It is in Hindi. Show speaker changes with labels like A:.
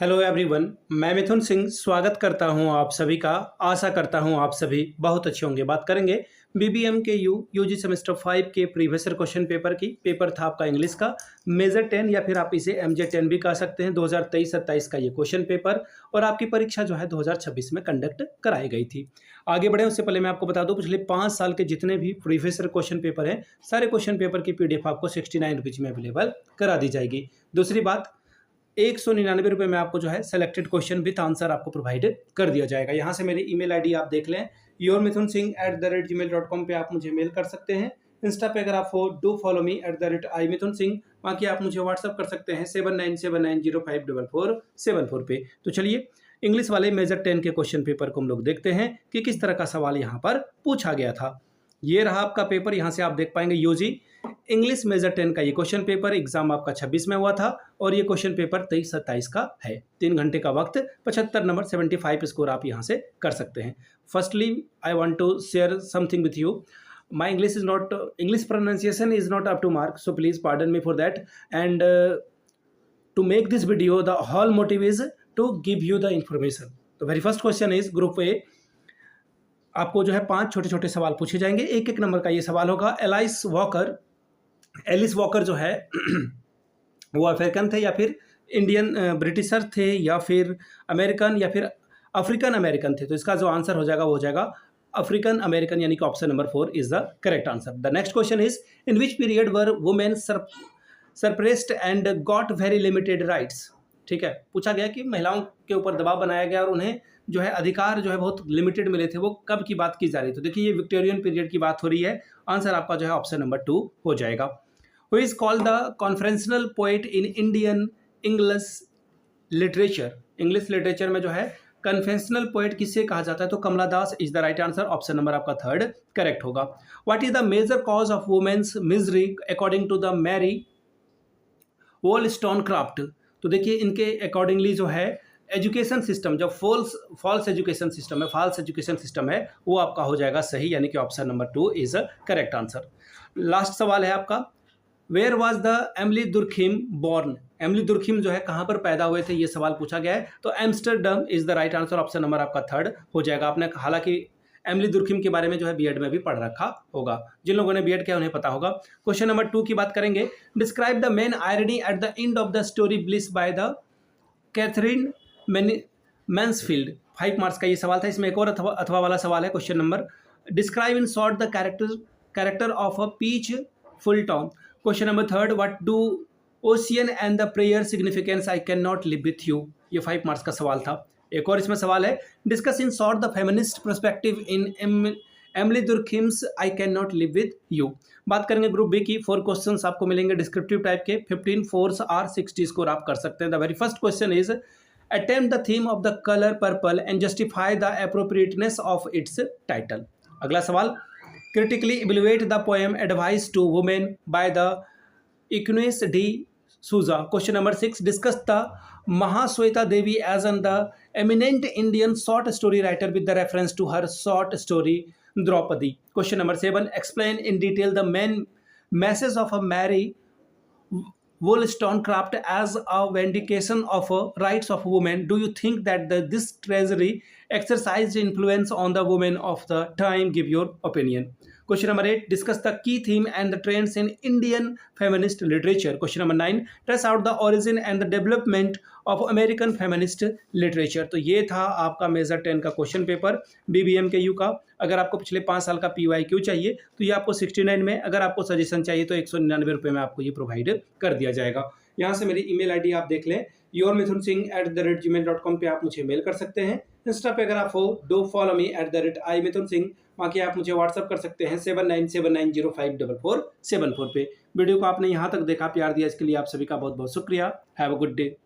A: हेलो एवरीवन, मैं मिथुन सिंह स्वागत करता हूं आप सभी का। आशा करता हूं आप सभी बहुत अच्छे होंगे। बात करेंगे बीबीएम के यूजी सेमेस्टर 5 के प्रीवियस ईयर क्वेश्चन पेपर की। पेपर था आपका इंग्लिश का मेजर 10 या फिर आप इसे एमजे 10 भी कह सकते हैं। 2023-27 का ये क्वेश्चन पेपर और आपकी परीक्षा जो है 2026 में कंडक्ट कराई गई थी। आगे बढ़े उससे पहले मैं आपको बता दूं, पिछले 5 साल के जितने भी प्रीवियस ईयर क्वेश्चन पेपर हैं, सारे क्वेश्चन पेपर की पीडीएफ आपको 69 रुपीज में अवेलेबल करा दी जाएगी। दूसरी बात, 199 रुपये में आपको जो है सेलेक्टेड क्वेश्चन विथ आंसर आपको प्रोवाइड कर दिया जाएगा। यहाँ से मेरी ईमेल आईडी आप देख लें, yourmithunsingh@gmail.com पे आप मुझे मेल कर सकते हैं। इंस्टा पे अगर आप हो डू फॉलो मी @imithunsingh। बाकी आप मुझे व्हाट्सअप कर सकते हैं 7979054474 पे। तो चलिए इंग्लिश वाले मेजर 10 के क्वेश्चन पेपर को हम लोग देखते हैं कि किस तरह का सवाल यहाँ पर पूछा गया था। ये रहा आपका पेपर, यहाँ से आप देख पाएंगे यूजी इंग्लिश मेजर 10 का ये क्वेश्चन पेपर। एग्जाम आपका 26 में हुआ था और ये क्वेश्चन पेपर 23-27 का है। 3 घंटे का वक्त, 75 नंबर, 75 स्कोर आप यहाँ से कर सकते हैं। Firstly I want to share something with you. My English pronunciation is not up to mark, so please pardon me for that. And to make this video, the whole motive is to give you the information. The very first question is Group A. आपको जो है 5 छोटे छोटे सवाल पूछे जाएंगे, एक एक नंबर का ये सवाल होगा। एलिस वॉकर जो है वो अफ्रीकन थे या फिर इंडियन ब्रिटिशर थे या फिर अमेरिकन या फिर अफ्रीकन अमेरिकन थे? तो इसका जो आंसर हो जाएगा वो हो जाएगा अफ्रीकन अमेरिकन, यानी कि option number 4 is the correct answer. The next question is in which period were women suppressed and got very limited rights? ठीक है, पूछा गया कि महिलाओं के ऊपर दबाव बनाया गया और उन्हें जो है अधिकार जो है बहुत लिमिटेड मिले थे, वो कब की बात की जा रही है? तो देखिए ये विक्टोरियन पीरियड की बात हो रही है। आंसर आपका जो है ऑप्शन नंबर 2 हो जाएगा। Who is called the confessional poet in Indian English literature? English literature में जो है कन्वेंशनल पोएट किसे कहा जाता है? तो Kamala Das is the right answer. Option number आपका 3 करेक्ट होगा। What is the major cause of women's misery according to the Mary Wollstonecraft? तो देखिए इनके अकॉर्डिंगली जो है एजुकेशन सिस्टम, जो फॉल्स एजुकेशन सिस्टम है वो आपका हो जाएगा सही, यानी कि option number 2 is a correct answer. Last सवाल है आपका, where was the Emily Durkheim born? Emily Durkheim जो है कहाँ पर पैदा हुए थे, ये सवाल पूछा गया है। तो Amsterdam is the right answer. Option number आपका 3 हो जाएगा। आपने हालांकि एमिली दुर्खिम के बारे में जो है बीएड में भी पढ़ रखा होगा। जिन लोगों ने बीएड किया उन्हें पता होगा। क्वेश्चन नंबर 2 की बात करेंगे। Describe the main irony at the end of the story bliss by the Katherine Mansfield. 5 marks का ये सवाल था। इसमें एक और अथवा वाला सवाल है। Question number, describe in short the character of a peach Fulton. Question number 3, what do ocean and the prayer significance I can not live with you? ये 5 मार्क्स का सवाल था। एक और इसमें सवाल है, discuss in short the feminist perspective in Emily Durkheim's I can not live with you. बात करेंगे ग्रुप बी की। 4 क्वेश्चंस आपको मिलेंगे डिस्क्रिप्टिव टाइप के। 15 4s आर 60 स्कोर आप कर सकते हैं। The very first question is attempt the theme of the colour purple and justify the appropriateness of its title. अगला सवाल, critically evaluate the poem advice to women by the Eunice de Souza. Question number 6, discuss the Mahashweta Devi as an the eminent Indian short story writer with the reference to her short story Draupadi. Question number 7, explain in detail the main message of a Mary Wollstonecraft as a vindication of rights of women. Do you think that this treasury exercised influence on the women of the time? Give your opinion. Question number 8, discuss the key theme and the trends in Indian feminist literature. Question number 9, trace out the origin and the development of American feminist literature. तो ये था आपका मेजर 10 का क्वेश्चन पेपर बीबीएम के यू का। अगर आपको पिछले 5 साल का PYQ चाहिए तो ये आपको 69 में, अगर आपको सजेशन चाहिए तो 199 रुपये में आपको ये प्रोवाइड कर दिया जाएगा। यहाँ से मेरी ईमेल आईडी आप देख लें, yourmithunsingh@gmail.com पे आप मुझे मेल कर सकते हैं। इंस्टा पे अगर आप हो डू फॉलो मी @imithunsingh। बाकी आप मुझे व्हाट्सअप कर सकते हैं 7979054474 पे। वीडियो को आपने यहाँ तक देखा, प्यार दिया, इसके लिए आप सभी का बहुत बहुत शुक्रिया। Have a good day.